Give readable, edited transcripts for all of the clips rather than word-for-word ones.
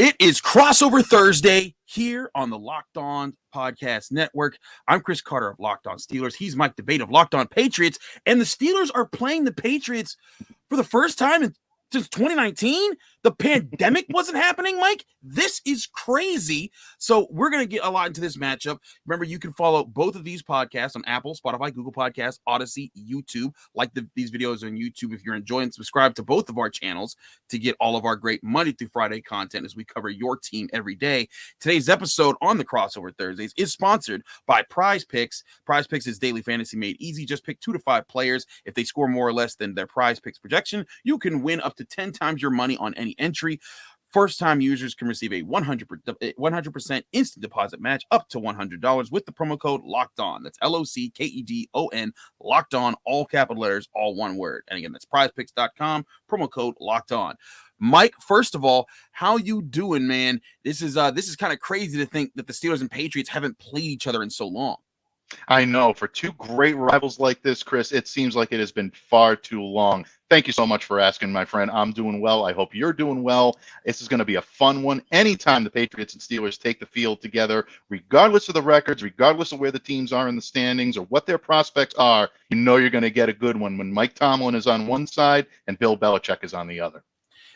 It is Crossover Thursday here on the Locked On Podcast Network. I'm Chris Carter of Locked On Steelers. He's Mike Debate of Locked On Patriots. And the Steelers are playing the Patriots for the first time since 2019. The pandemic wasn't happening, Mike. This is crazy. So we're going to get a lot into this matchup. Remember, you can follow both of these podcasts on Apple, Spotify, Google Podcasts, Odyssey, YouTube. Like these videos on YouTube if you're enjoying. Subscribe to both of our channels to get all of our great Monday through Friday content as we cover your team every day. Today's episode on the Crossover Thursdays is sponsored by PrizePicks. PrizePicks is daily fantasy made easy. Just pick 2 to 5 players. If they score more or less than their PrizePicks projection, you can win up to 10 times your money on any entry. First-time users can receive a 100% instant deposit match up to $100 with the promo code Locked On. That's LOCKEDON, Locked On, all capital letters, all one word. And again, that's PrizePicks.com, promo code Locked On. Mike, first of all, how you doing, man? This is kind of crazy to think that the Steelers and Patriots haven't played each other in so long. I know. For two great rivals like this, Chris, it seems like it has been far too long. Thank you so much for asking, my friend. I'm doing well. I hope you're doing well. This is going to be a fun one. Anytime the Patriots and Steelers take the field together, regardless of the records, regardless of where the teams are in the standings or what their prospects are, you know you're going to get a good one when Mike Tomlin is on one side and Bill Belichick is on the other.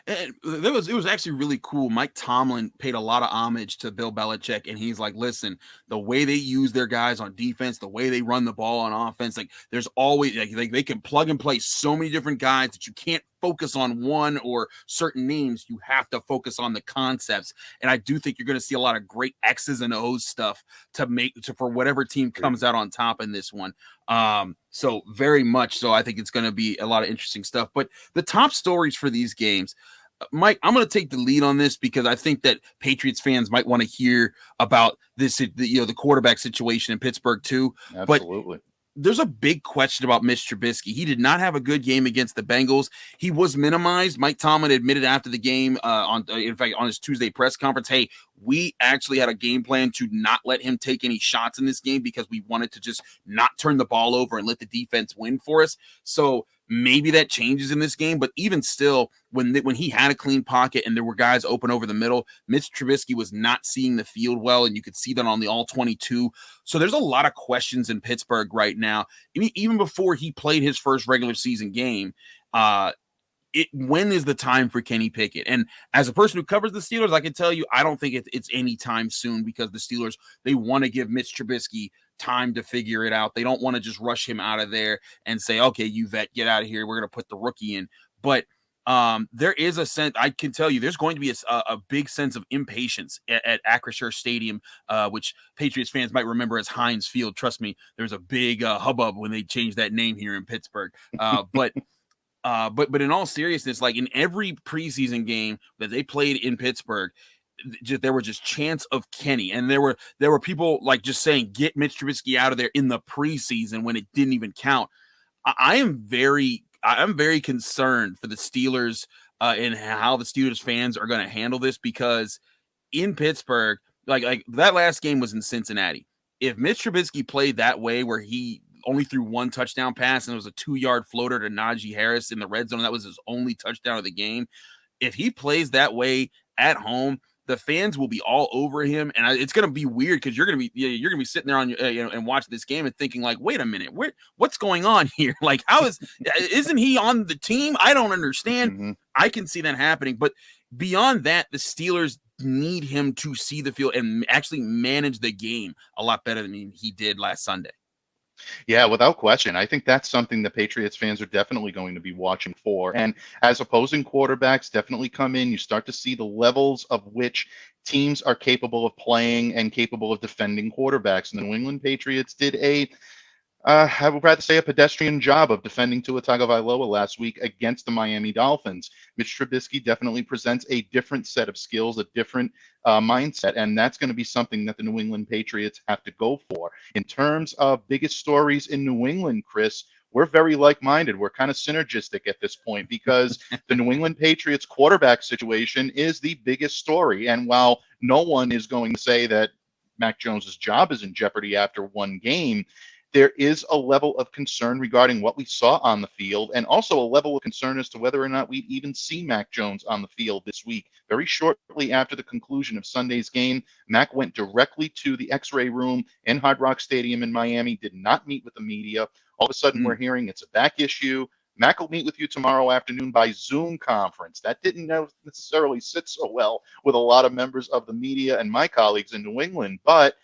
And it was actually really cool. Mike Tomlin paid a lot of homage to Bill Belichick, and he's like, listen, the way they use their guys on defense, the way they run the ball on offense, like there's always like they can plug and play so many different guys that you can't focus on one or certain names. You have to focus on the concepts. And I do think you're going to see a lot of great X's and O's stuff for whatever team comes out on top in this one. So very much so. I think it's going to be a lot of interesting stuff. But the top stories for these games, Mike, I'm going to take the lead on this because I think that Patriots fans might want to hear about this, the quarterback situation in Pittsburgh too. Absolutely. But there's a big question about Mitch Trubisky. He did not have a good game against the Bengals. He was minimized. Mike Tomlin admitted after the game, on his Tuesday press conference, hey, we actually had a game plan to not let him take any shots in this game because we wanted to just not turn the ball over and let the defense win for us. So maybe that changes in this game, but even still, when he had a clean pocket and there were guys open over the middle, Mitch Trubisky was not seeing the field well, and you could see that on the all-22. So there's a lot of questions in Pittsburgh right now. I mean, even before he played his first regular season game, when is the time for Kenny Pickett? And as a person who covers the Steelers, I can tell you, I don't think it's any time soon because the Steelers, they want to give Mitch Trubisky time to figure it out. They don't want to just rush him out of there and say, okay, you vet, get out of here. We're going to put the rookie in. But there is a sense, I can tell you, there's going to be a big sense of impatience at Acrisure Stadium, which Patriots fans might remember as Heinz Field. Trust me, there's a big hubbub when they changed that name here in Pittsburgh. But in all seriousness, like in every preseason game that they played in Pittsburgh, there were just chants of Kenny, and there were people like just saying, get Mitch Trubisky out of there in the preseason when it didn't even count. I'm very concerned for the Steelers and how the Steelers fans are going to handle this, because in Pittsburgh, like that last game was in Cincinnati. If Mitch Trubisky played that way where he only threw one touchdown pass and it was a 2-yard floater to Najee Harris in the red zone, that was his only touchdown of the game. If he plays that way at home, the fans will be all over him, and it's going to be weird because you're going to be sitting there on and watching this game and thinking like, wait a minute, what's going on here? Like, isn't he on the team? I don't understand. Mm-hmm. I can see that happening, but beyond that, the Steelers need him to see the field and actually manage the game a lot better than he did last Sunday. Yeah, without question. I think that's something the Patriots fans are definitely going to be watching for. And as opposing quarterbacks definitely come in, you start to see the levels of which teams are capable of playing and capable of defending quarterbacks. And the New England Patriots did I would rather say a pedestrian job of defending Tua Tagovailoa last week against the Miami Dolphins. Mitch Trubisky definitely presents a different set of skills, a different mindset, and that's going to be something that the New England Patriots have to go for. In terms of biggest stories in New England, Chris, we're very like-minded. We're kind of synergistic at this point because the New England Patriots quarterback situation is the biggest story. And while no one is going to say that Mac Jones's job is in jeopardy after one game, there is a level of concern regarding what we saw on the field, and also a level of concern as to whether or not we'd even see Mac Jones on the field this week. Very shortly after the conclusion of Sunday's game, Mac went directly to the X-ray room in Hard Rock Stadium in Miami, did not meet with the media. All of a sudden, we're hearing it's a back issue. Mac will meet with you tomorrow afternoon by Zoom conference. That didn't necessarily sit so well with a lot of members of the media and my colleagues in New England, but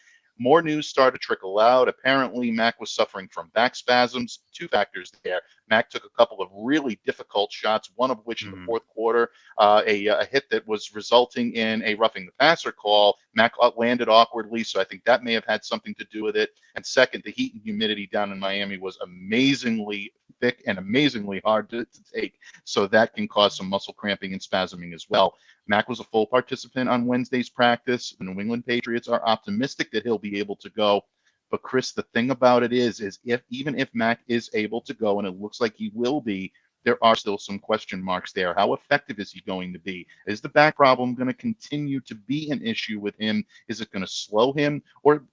more news started to trickle out. Apparently, Mac was suffering from back spasms. Two factors there. Mac took a couple of really difficult shots, one of which in the fourth quarter, a hit that was resulting in a roughing the passer call. Mac landed awkwardly, so I think that may have had something to do with it. And second, the heat and humidity down in Miami was amazingly thick and amazingly hard to take, so that can cause some muscle cramping and spasming as well. Mac was a full participant on Wednesday's practice. The New England Patriots are optimistic that he'll be able to go. But Chris, the thing about it is even if Mac is able to go, and it looks like he will be, there are still some question marks there. How effective is he going to be? Is the back problem going to continue to be an issue with him? Is it going to slow him or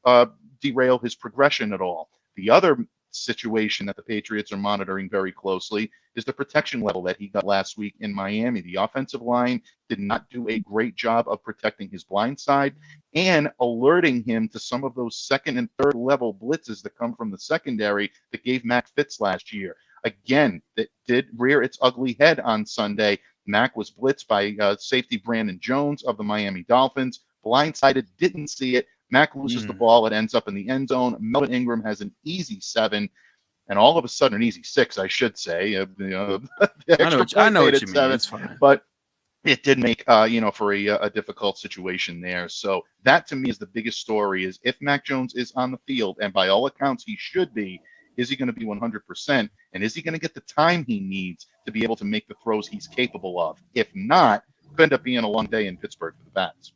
derail his progression at all? The other situation that the Patriots are monitoring very closely is the protection level that he got last week in Miami. The offensive line did not do a great job of protecting his blind side and alerting him to some of those second and third level blitzes that come from the secondary that gave Mac fits last year. Again, that did rear its ugly head on Sunday. Mac was blitzed by safety Brandon Jones of the Miami Dolphins. Blindsided, didn't see it. Mac loses the ball. It ends up in the end zone. Melvin Ingram has an easy 7, and all of a sudden an easy 6, I should say. I know what you mean. It's fine. But it did make, for a difficult situation there. So that to me is the biggest story, is if Mac Jones is on the field, and by all accounts he should be, is he going to be 100%? And is he going to get the time he needs to be able to make the throws he's capable of? If not, it could end up being a long day in Pittsburgh for the Pats.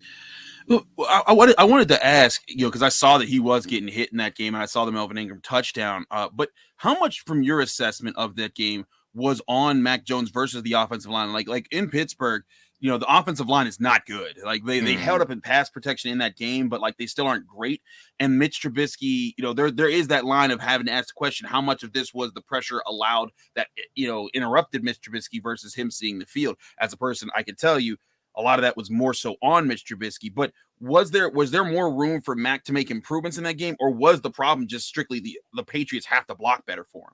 Well, I wanted to ask, because I saw that he was getting hit in that game, and I saw the Melvin Ingram touchdown. But how much from your assessment of that game was on Mac Jones versus the offensive line? Like in Pittsburgh, the offensive line is not good. Like they held up in pass protection in that game, but like they still aren't great. And Mitch Trubisky, there is that line of having to ask the question, how much of this was the pressure allowed that interrupted Mitch Trubisky versus him seeing the field? As a person, I can tell you, a lot of that was more so on Mitch Trubisky, but was there more room for Mac to make improvements in that game, or was the problem just strictly the Patriots have to block better for him?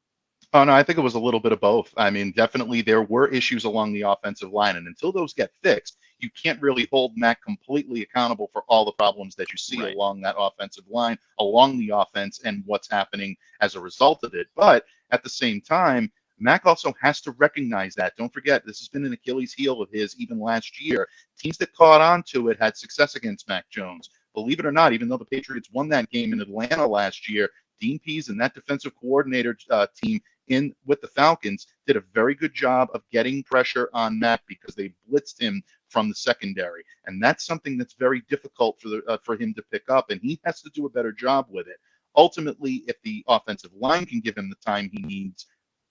Oh, no, I think it was a little bit of both. I mean, definitely there were issues along the offensive line, and until those get fixed, you can't really hold Mac completely accountable for all the problems that you see along that offensive line, along the offense, and what's happening as a result of it. But at the same time, Mac also has to recognize that. Don't forget, this has been an Achilles heel of his even last year. Teams that caught on to it had success against Mac Jones. Believe it or not, even though the Patriots won that game in Atlanta last year, Dean Pease and that defensive coordinator team in with the Falcons did a very good job of getting pressure on Mac because they blitzed him from the secondary. And that's something that's very difficult for him to pick up, and he has to do a better job with it. Ultimately, if the offensive line can give him the time he needs,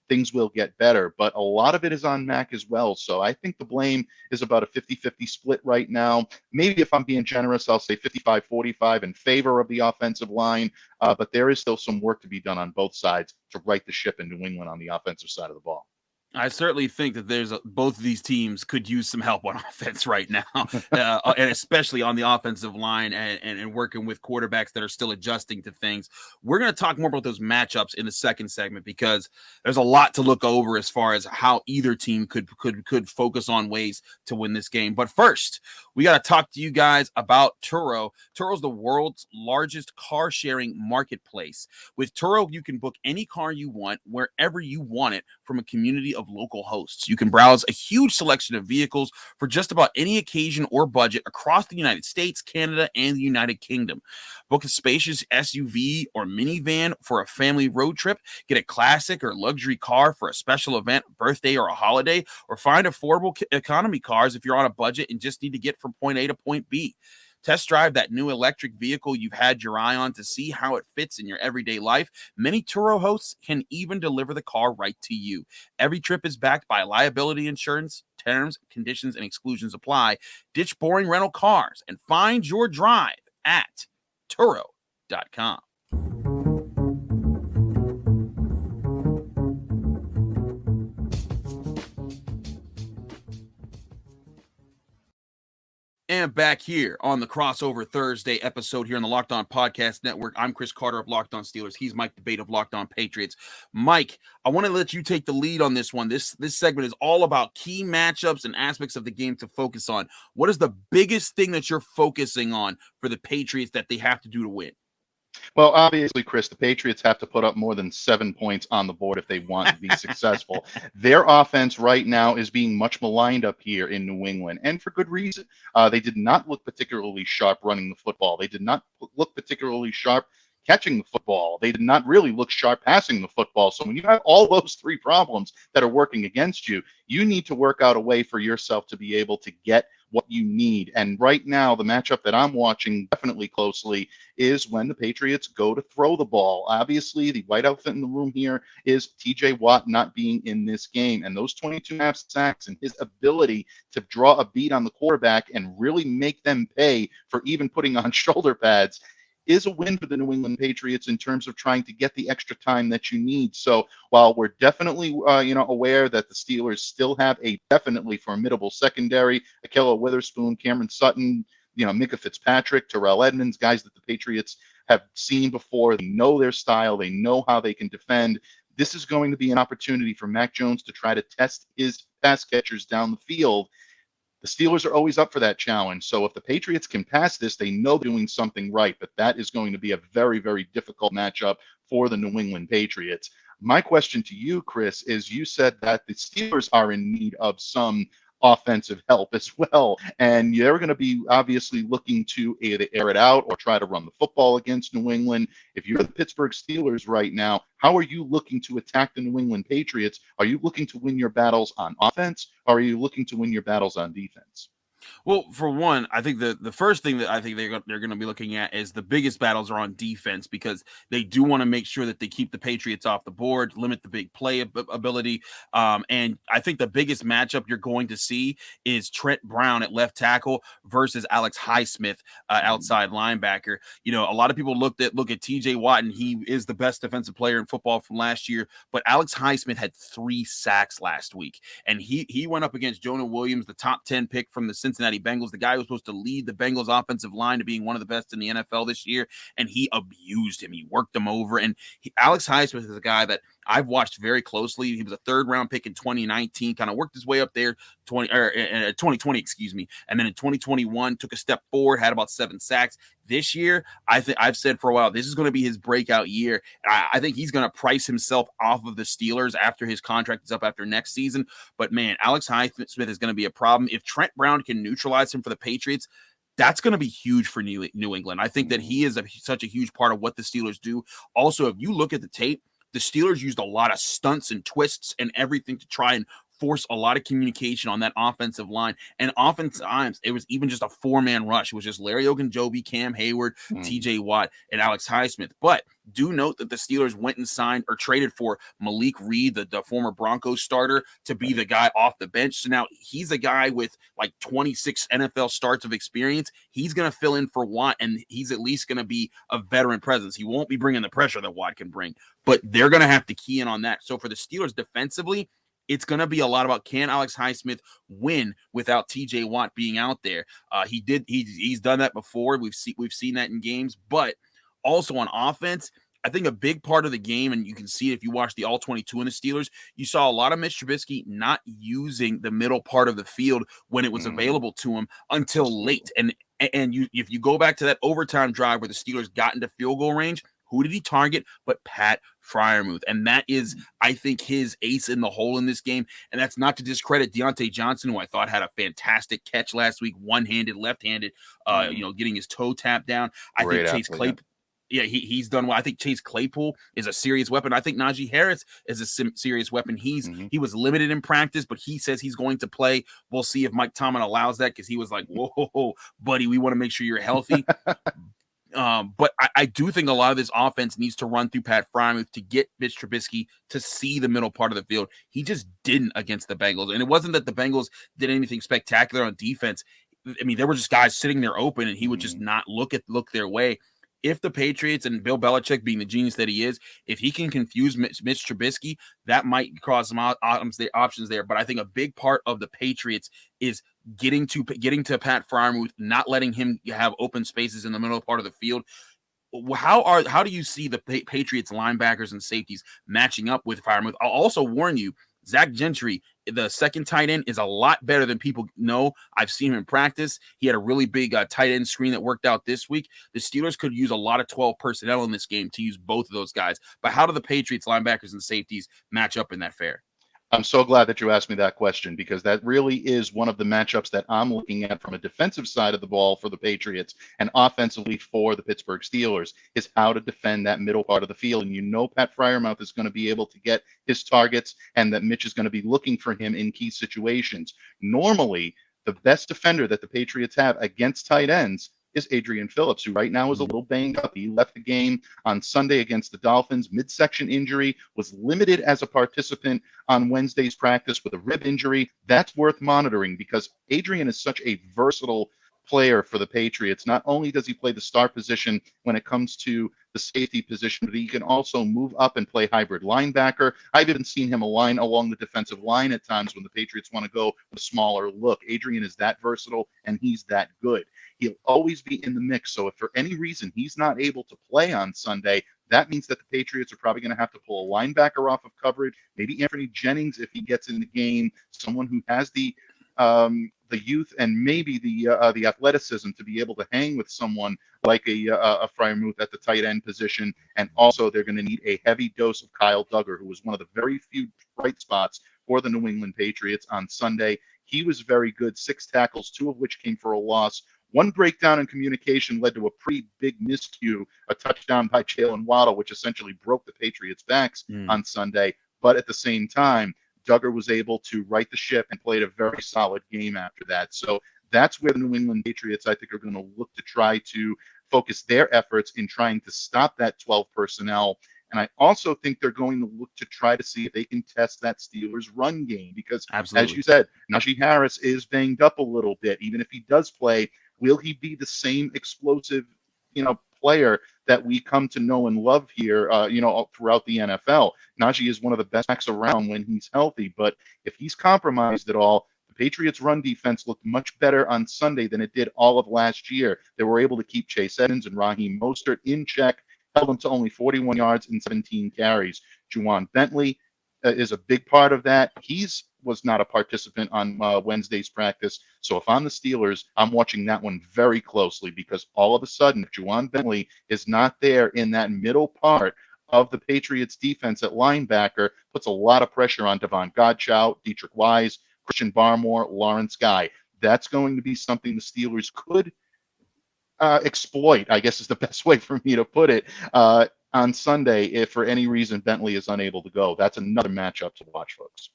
things will get better, but a lot of it is on Mac as well. So I think the blame is about a 50-50 split right now. Maybe if I'm being generous, I'll say 55-45 in favor of the offensive line, but there is still some work to be done on both sides to right the ship in New England on the offensive side of the ball. I certainly think that both of these teams could use some help on offense right now, and especially on the offensive line and working with quarterbacks that are still adjusting to things. We're going to talk more about those matchups in the second segment because there's a lot to look over as far as how either team could focus on ways to win this game. But first, we got to talk to you guys about Turo. Turo's the world's largest car sharing marketplace. With Turo, you can book any car you want, wherever you want it, from a community of local hosts. You can browse a huge selection of vehicles for just about any occasion or budget across the United States, Canada, and the United Kingdom. Book a spacious SUV or minivan for a family road trip, get a classic or luxury car for a special event, birthday, or a holiday, or find affordable economy cars if you're on a budget and just need to get from point A to point B. Test drive that new electric vehicle you've had your eye on to see how it fits in your everyday life. Many Turo hosts can even deliver the car right to you. Every trip is backed by liability insurance. Terms, conditions, and exclusions apply. Ditch boring rental cars and find your drive at Turo.com. And back here on the Crossover Thursday episode here on the Locked On Podcast Network, I'm Chris Carter of Locked On Steelers. He's Mike Debate of Locked On Patriots. Mike, I want to let you take the lead on this one. This segment is all about key matchups and aspects of the game to focus on. What is the biggest thing that you're focusing on for the Patriots that they have to do to win? Well, obviously, Chris, the Patriots have to put up more than 7 points on the board if they want to be successful. Their offense right now is being much maligned up here in New England, and for good reason. They did not look particularly sharp running the football. They did not look particularly sharp catching the football. They did not really look sharp passing the football. So when you have all those three problems that are working against you, you need to work out a way for yourself to be able to get what you need. And right now, the matchup that I'm watching definitely closely is when the Patriots go to throw the ball. Obviously, the white elephant in the room here is TJ Watt not being in this game. And those 22.5 sacks and his ability to draw a beat on the quarterback and really make them pay for even putting on shoulder pads is a win for the New England Patriots in terms of trying to get the extra time that you need. So while we're definitely, aware that the Steelers still have a definitely formidable secondary, Ahkello Witherspoon, Cameron Sutton, Micah Fitzpatrick, Terrell Edmonds, guys that the Patriots have seen before. They know their style. They know how they can defend. This is going to be an opportunity for Mac Jones to try to test his pass catchers down the field. The Steelers are always up for that challenge. So if the Patriots can pass this, they know they're doing something right. But that is going to be a very, very difficult matchup for the New England Patriots. My question to you, Chris, is you said that the Steelers are in need of some offensive help as well. And they're going to be obviously looking to either air it out or try to run the football against New England. If you're the Pittsburgh Steelers right now, how are you looking to attack the New England Patriots? Are you looking to win your battles on offense, or are you looking to win your battles on defense? Well, for one, I think the first thing that I think they're going to be looking at is the biggest battles are on defense, because they do want to make sure that they keep the Patriots off the board, limit the big play ability. And I think the biggest matchup you're going to see is Trent Brown at left tackle versus Alex Highsmith, outside linebacker. A lot of people look at TJ Watt, and he is the best defensive player in football from last year. But Alex Highsmith had 3 sacks last week, and he went up against Jonah Williams, the top 10 pick from the Cincinnati Bengals, the guy who was supposed to lead the Bengals offensive line to being one of the best in the NFL this year, and he abused him. He worked him over, and Alex Highsmith is a guy that I've watched very closely. He was a 3rd-round pick in 2019, kind of worked his way up there, 2020, excuse me, and then in 2021 took a step forward, had about 7 sacks. This year, I've said for a while, this is going to be his breakout year. I think he's going to price himself off of the Steelers after his contract is up after next season. But man, Alex Highsmith is going to be a problem. If Trent Brown can neutralize him for the Patriots, that's going to be huge for New England. I think that he is such a huge part of what the Steelers do. Also, if you look at the tape, the Steelers used a lot of stunts and twists and everything to try and force a lot of communication on that offensive line. And oftentimes, it was even just a 4-man rush. It was just Larry Ogunjobi, Cam Hayward, TJ Watt, and Alex Highsmith. But do note that the Steelers went and signed or traded for Malik Reed, the former Broncos starter, to be the guy off the bench. So now he's a guy with like 26 NFL starts of experience. He's going to fill in for Watt, and he's at least going to be a veteran presence. He won't be bringing the pressure that Watt can bring, but they're going to have to key in on that. So for the Steelers defensively, it's going to be a lot about, can Alex Highsmith win without TJ Watt being out there? He's done that before. We've seen that in games, but also on offense, I think a big part of the game, and you can see it if you watch the All 22 in the Steelers, you saw a lot of Mitch Trubisky not using the middle part of the field when it was available to him until late. And if you go back to that overtime drive where the Steelers got into field goal range, who did he target but Pat Freiermuth? And that is, I think, his ace in the hole in this game. And that's not to discredit Deontay Johnson, who I thought had a fantastic catch last week, one-handed, left-handed, getting his toe tapped down. I think Chase Claypool. Yeah, he's done well. I think Chase Claypool is a serious weapon. I think Najee Harris is a serious weapon. He was limited in practice, but he says he's going to play. We'll see if Mike Tomlin allows that, because he was like, whoa, buddy, we want to make sure you're healthy. But I do think a lot of this offense needs to run through Pat Freiermuth to get Mitch Trubisky to see the middle part of the field. He just didn't against the Bengals. And it wasn't that the Bengals did anything spectacular on defense. I mean, there were just guys sitting there open, and he would just not look their way. if the Patriots and Bill Belichick, being the genius that he is, if he can confuse Mitch Trubisky, that might cause some options there. But I think a big part of the Patriots is getting to Pat Freiermuth, not letting him have open spaces in the middle part of the field. How do you see the Patriots linebackers and safeties matching up with Freiermuth? I'll also warn you, Zach Gentry, the second tight end, is a lot better than people know. I've seen him in practice. He had a really big tight end screen that worked out this week. The Steelers could use a lot of 12 personnel in this game to use both of those guys. But how do the Patriots linebackers and safeties match up in that fair? I'm so glad that you asked me that question, because that really is one of the matchups that I'm looking at from a defensive side of the ball for the Patriots and offensively for the Pittsburgh Steelers, is how to defend that middle part of the field. And you know Pat Freiermuth is going to be able to get his targets, and that Mitch is going to be looking for him in key situations. Normally, the best defender that the Patriots have against tight ends is Adrian Phillips, who right now is a little banged up. He left the game on Sunday against the Dolphins, midsection injury, was limited as a participant on Wednesday's practice with a rib injury. That's worth monitoring, because Adrian is such a versatile player for the Patriots. Not only does he play the star position when it comes to the safety position, but he can also move up and play hybrid linebacker. I've even seen him align along the defensive line at times when the Patriots want to go with a smaller look. Adrian is that versatile, and he's that good. He'll always be in the mix. So if for any reason he's not able to play on Sunday, that means that the Patriots are probably going to have to pull a linebacker off of coverage. Maybe Anthony Jennings, if he gets in the game, someone who has the youth and maybe the athleticism to be able to hang with someone like a Freiermuth at the tight end position. And also they're going to need a heavy dose of Kyle Duggar, who was one of the very few bright spots for the New England Patriots on Sunday. He was very good, 6 tackles, 2 of which came for a loss. One breakdown in communication led to a pretty big miscue, a touchdown by Jalen Waddle, which essentially broke the Patriots' backs on Sunday. But at the same time, Duggar was able to right the ship and played a very solid game after that. So that's where the New England Patriots, I think, are going to look to try to focus their efforts in trying to stop that 12 personnel. And I also think they're going to look to try to see if they can test that Steelers run game, because, as you said, Najee Harris is banged up a little bit. Even if he does play, will he be the same explosive, player that we come to know and love here, throughout the NFL? Najee is one of the best backs around when he's healthy, but if he's compromised at all, the Patriots' run defense looked much better on Sunday than it did all of last year. They were able to keep Chase Edmonds and Raheem Mostert in check, held them to only 41 yards and 17 carries. Juwan Bentley is a big part of that. Was not a participant on Wednesday's practice. So if I'm the Steelers, I'm watching that one very closely, because all of a sudden, if Juwan Bentley is not there in that middle part of the Patriots defense at linebacker, puts a lot of pressure on Devon Godchow, Dietrich Wise, Christian Barmore, Lawrence Guy. That's going to be something the Steelers could exploit, I guess is the best way for me to put it, on Sunday if for any reason Bentley is unable to go. That's another matchup to watch, folks.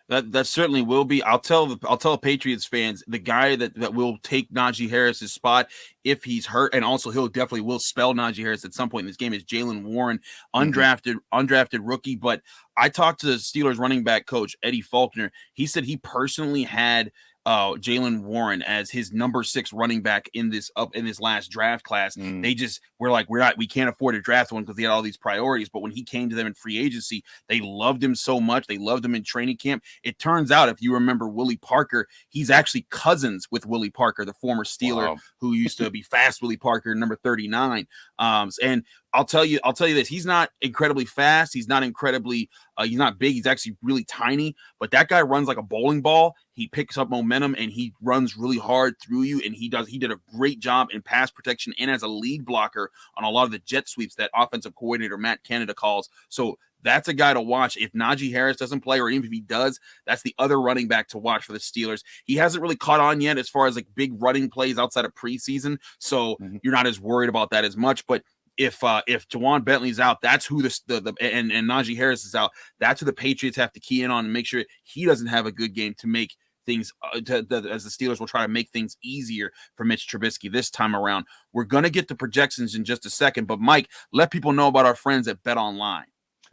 That certainly will be. I'll tell Patriots fans, the guy that will take Najee Harris's spot if he's hurt, and also he'll definitely will spell Najee Harris at some point in this game, is Jaylen Warren, undrafted rookie. But I talked to the Steelers running back coach Eddie Faulkner. He said he personally had Jaylen Warren as his number 6 running back in this last draft class. They just were like, we can't afford to draft one because he had all these priorities. But when he came to them in free agency, they loved him so much. They loved him in training camp. It turns out, if you remember Willie Parker, he's actually cousins with Willie Parker, the former Steeler who used to be Fast Willie Parker, number 39. And I'll tell you this. He's not incredibly fast. He's not incredibly, he's not big. He's actually really tiny, but that guy runs like a bowling ball. He picks up momentum and he runs really hard through you. And he did a great job in pass protection and as a lead blocker on a lot of the jet sweeps that offensive coordinator Matt Canada calls. So that's a guy to watch. If Najee Harris doesn't play, or even if he does, that's the other running back to watch for the Steelers. He hasn't really caught on yet as far as like big running plays outside of preseason. So you're not as worried about that as much, but if Juwan Bentley's out, that's who and Najee Harris is out, that's who the Patriots have to key in on and make sure he doesn't have a good game to make things as the Steelers will try to make things easier for Mitch Trubisky this time around. We're going to get to projections in just a second, but Mike, let people know about our friends at BetOnline.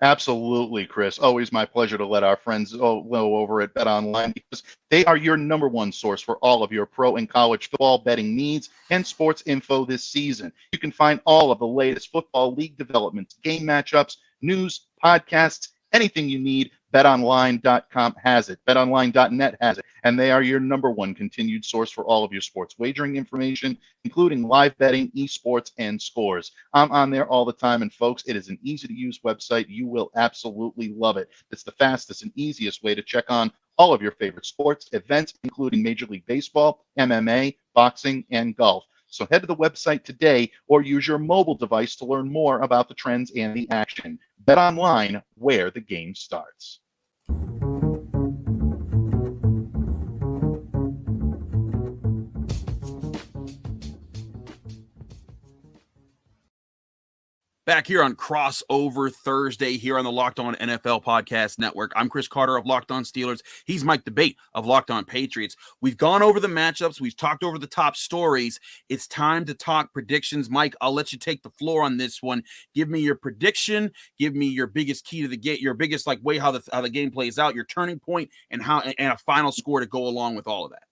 Absolutely, Chris. Always my pleasure to let our friends know over at BetOnline because they are your number one source for all of your pro and college football betting needs and sports info this season. You can find all of the latest football league developments, game matchups, news, podcasts, anything you need. BetOnline.com has it. BetOnline.net has it. And they are your number one continued source for all of your sports wagering information, including live betting, esports, and scores. I'm on there all the time. And folks, it is an easy to use website. You will absolutely love it. It's the fastest and easiest way to check on all of your favorite sports events, including Major League Baseball, MMA, boxing, and golf. So head to the website today or use your mobile device to learn more about the trends and the action. Bet online, where the game starts. Back here on Crossover Thursday here on the Locked On NFL Podcast Network. I'm Chris Carter of Locked On Steelers. He's Mike DeBate of Locked On Patriots. We've gone over the matchups. We've talked over the top stories. It's time to talk predictions. Mike, I'll let you take the floor on this one. Give me your prediction. Give me your biggest key to the game, your biggest way how the game plays out, your turning point, and a final score to go along with all of that.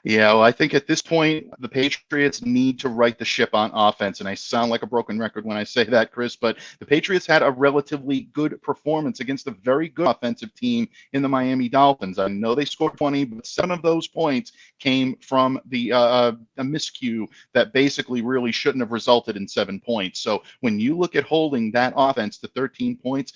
Yeah, well, I think at this point, the Patriots need to right the ship on offense. And I sound like a broken record when I say that, Chris, but the Patriots had a relatively good performance against a very good offensive team in the Miami Dolphins. I know they scored 20, but 7 of those points came from a miscue that basically really shouldn't have resulted in 7 points. So when you look at holding that offense to 13 points,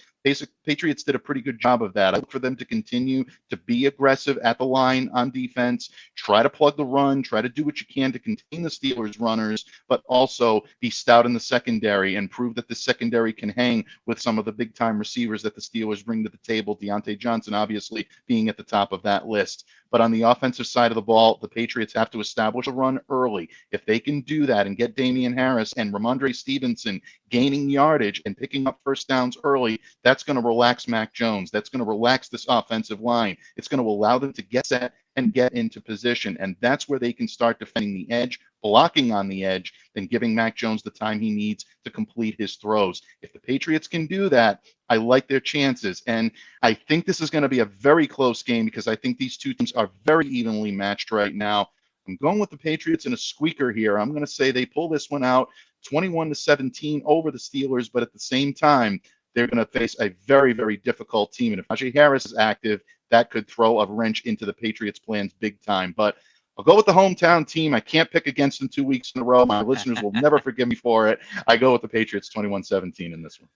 Patriots did a pretty good job of that. I look for them to continue to be aggressive at the line on defense, try to plug the run, try to do what you can to contain the Steelers' runners, but also be stout in the secondary and prove that the secondary can hang with some of the big-time receivers that the Steelers bring to the table, Deontay Johnson obviously being at the top of that list. But on the offensive side of the ball, the Patriots have to establish a run early. If they can do that and get Damian Harris and Ramondre Stevenson gaining yardage and picking up first downs early, that's going to relax Mac Jones. That's going to relax this offensive line. It's going to allow them to get set and get into position. And that's where they can start defending the edge, blocking on the edge, and giving Mac Jones the time he needs to complete his throws. If the Patriots can do that, I like their chances. And I think this is going to be a very close game because I think these two teams are very evenly matched right now. I'm going with the Patriots in a squeaker here. I'm going to say they pull this one out 21-17 over the Steelers, but at the same time, they're going to face a very, very difficult team. And if Najee Harris is active, that could throw a wrench into the Patriots' plans big time. But I'll go with the hometown team. I can't pick against them 2 weeks in a row. My listeners will never forgive me for it. I go with the Patriots 21-17 in this one.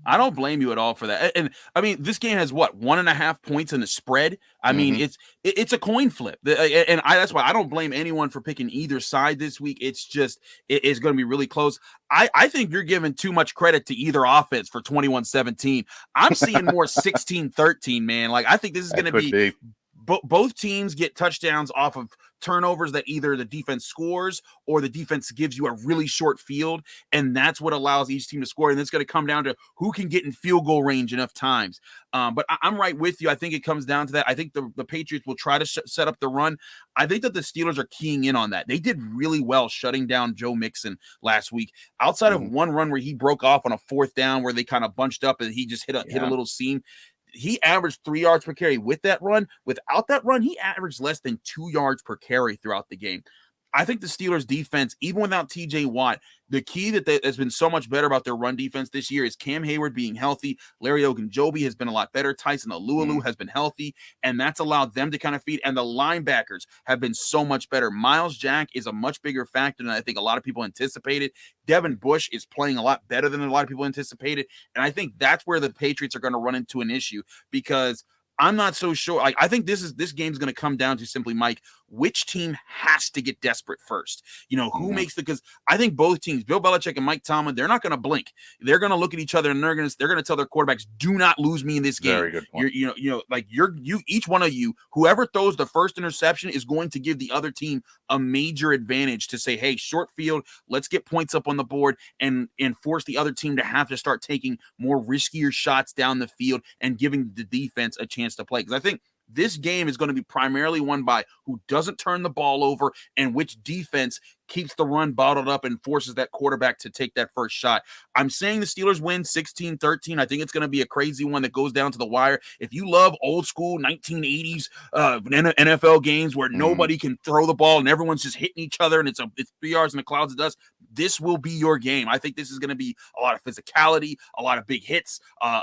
I don't blame you at all for that. And I mean, this game has what, 1.5 points in the spread. I mean, it's a coin flip. That's why I don't blame anyone for picking either side this week. It's just, it's going to be really close. I think you're giving too much credit to either offense for 21-17. I'm seeing more 16-13, man. Like, I think this is going to be. Both teams get touchdowns off of turnovers that either the defense scores or the defense gives you a really short field, and that's what allows each team to score. And it's going to come down to who can get in field goal range enough times. But I'm right with you. I think it comes down to that. I think the Patriots will try to set up the run. I think that the Steelers are keying in on that. They did really well shutting down Joe Mixon last week. Outside of one run where he broke off on a 4th down where they kind of bunched up and he just hit a little seam, he averaged 3 yards per carry with that run. Without that run, he averaged less than 2 yards per carry throughout the game. I think the Steelers defense, even without TJ Watt, the key that has been so much better about their run defense this year is Cam Hayward being healthy. Larry Ogunjobi has been a lot better. Tyson Alualu has been healthy, and that's allowed them to kind of feed. And the linebackers have been so much better. Miles Jack is a much bigger factor than I think a lot of people anticipated. Devin Bush is playing a lot better than a lot of people anticipated. And I think that's where the Patriots are going to run into an issue because I'm not so sure. Like, I think this game's going to come down to simply, Mike, which team has to get desperate first? You know, who makes because I think both teams, Bill Belichick and Mike Tomlin, they're not going to blink. They're going to look at each other and they're going to tell their quarterbacks, "Do not lose me in this game." Very good point. Each one of you, whoever throws the first interception is going to give the other team a major advantage to say, "Hey, short field, let's get points up on the board and force the other team to have to start taking more riskier shots down the field and giving the defense a chance to play." Because I think this game is going to be primarily won by who doesn't turn the ball over and which defense keeps the run bottled up and forces that quarterback to take that first shot. I'm saying the Steelers win 16-13. I think it's going to be a crazy one that goes down to the wire. If you love old school 1980s NFL games where nobody can throw the ball and everyone's just hitting each other and it's 3 yards in the clouds of dust, this will be your game. I think this is going to be a lot of physicality, a lot of big hits,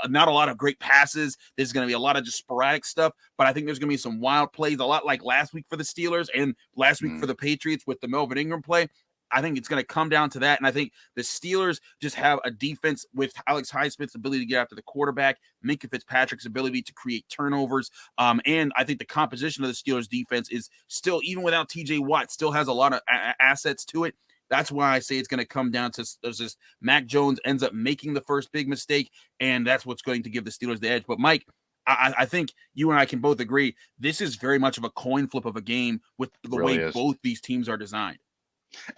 not a lot of great passes. There's going to be a lot of just sporadic stuff, but I think there's going to be some wild plays, a lot like last week for the Steelers and last week for the Patriots with the Melvin Ingram play. I think it's going to come down to that, and I think the Steelers just have a defense with Alex Highsmith's ability to get after the quarterback, Minkah Fitzpatrick's ability to create turnovers, and I think the composition of the Steelers defense is still, even without TJ Watt, still has a lot of assets to it. That's why I say it's going to come down to this. Mac Jones ends up making the first big mistake, and that's what's going to give the Steelers the edge. But Mike, I think you and I can both agree this is very much of a coin flip of a game with the way both these teams are designed.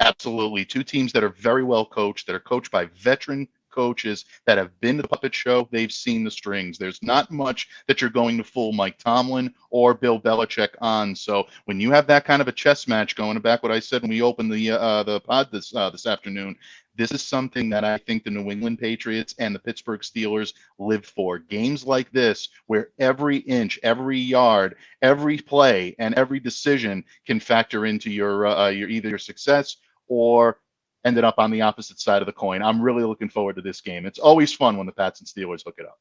Absolutely. Two teams that are very well coached, that are coached by veteran coaches that have been to the puppet show. They've seen the strings. There's not much that you're going to fool Mike Tomlin or Bill Belichick on. So when you have that kind of a chess match going, back what I said when we opened the pod this afternoon, this is something that I think the New England Patriots and the Pittsburgh Steelers live for. Games like this, where every inch, every yard, every play, and every decision can factor into your either your success or ended up on the opposite side of the coin. I'm really looking forward to this game. It's always fun when the Pats and Steelers hook it up.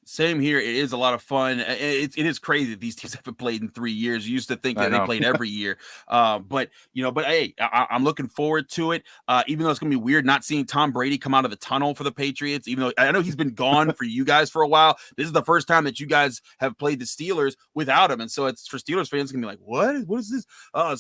Same here. It is a lot of fun. It is crazy that these teams haven't played in 3 years. You used to think that they played every year. But hey, I'm looking forward to it. Even though it's going to be weird not seeing Tom Brady come out of the tunnel for the Patriots, even though I know he's been gone for you guys for a while. This is the first time that you guys have played the Steelers without him. And so it's for Steelers fans, it's going to be like, what is this?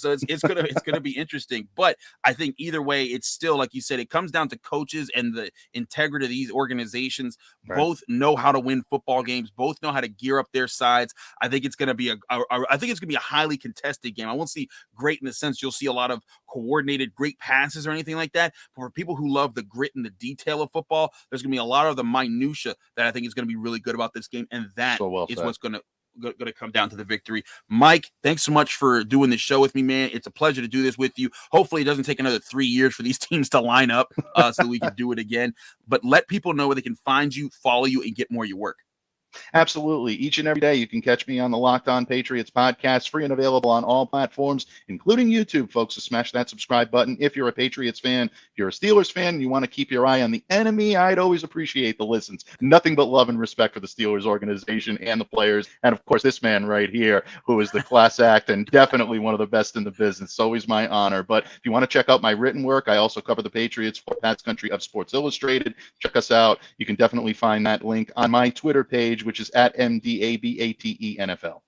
So it's going to be interesting. But I think either way, it's still, like you said, it comes down to coaches and the integrity of these organizations. Right. Both know how to win football games, both know how to gear up their sides. I think it's going to be a highly contested game. I won't see great in the sense you'll see a lot of coordinated great passes or anything like that. But for people who love the grit and the detail of football, there's going to be a lot of the minutia that I think is going to be really good about this game, and that is what's going to come down to the victory. Mike, thanks so much for doing this show with me, man. It's a pleasure to do this with you. Hopefully it doesn't take another 3 years for these teams to line up so that we can do it again. But let people know where they can find you, follow you, and get more of your work. Absolutely. Each and every day, you can catch me on the Locked On Patriots podcast, free and available on all platforms, including YouTube, folks. So smash that subscribe button. If you're a Patriots fan, if you're a Steelers fan, and you want to keep your eye on the enemy, I'd always appreciate the listens. Nothing but love and respect for the Steelers organization and the players. And, of course, this man right here, who is the class act and definitely one of the best in the business. It's always my honor. But if you want to check out my written work, I also cover the Patriots for Pat's Country of Sports Illustrated. Check us out. You can definitely find that link on my Twitter page, which is at MDABATENFL.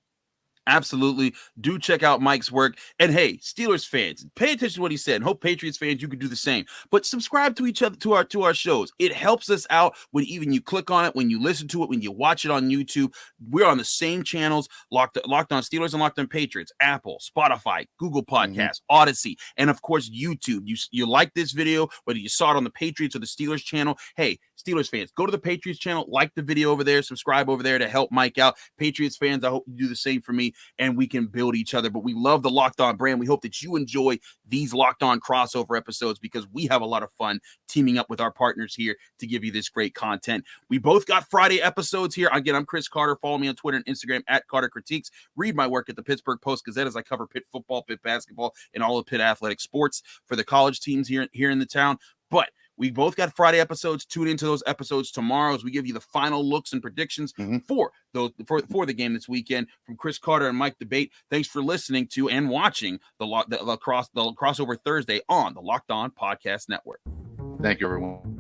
Absolutely. Do check out Mike's work. And hey, Steelers fans, pay attention to what he said. And hope Patriots fans, you can do the same. But subscribe to each other, to our shows. It helps us out when even you click on it, when you listen to it, when you watch it on YouTube. We're on the same channels, Locked On Steelers and Locked On Patriots, Apple, Spotify, Google Podcasts, Odyssey, and of course, YouTube. You like this video, whether you saw it on the Patriots or the Steelers channel. Hey, Steelers fans, go to the Patriots channel, like the video over there, subscribe over there to help Mike out. Patriots fans, I hope you do the same for me, and we can build each other. But we love the Locked On brand. We hope that you enjoy these Locked On crossover episodes because we have a lot of fun teaming up with our partners here to give you this great content. We both got Friday episodes here. Again, I'm Chris Carter. Follow me on Twitter and Instagram at Carter Critiques. Read my work at the Pittsburgh Post-Gazette as I cover Pitt football, Pitt basketball, and all of Pitt athletic sports for the college teams here in the town. But we both got Friday episodes. Tune into those episodes tomorrow as we give you the final looks and predictions for the game this weekend. From Chris Carter and Mike Debate, thanks for listening to and watching the crossover Thursday on the Locked On Podcast Network. Thank you, everyone.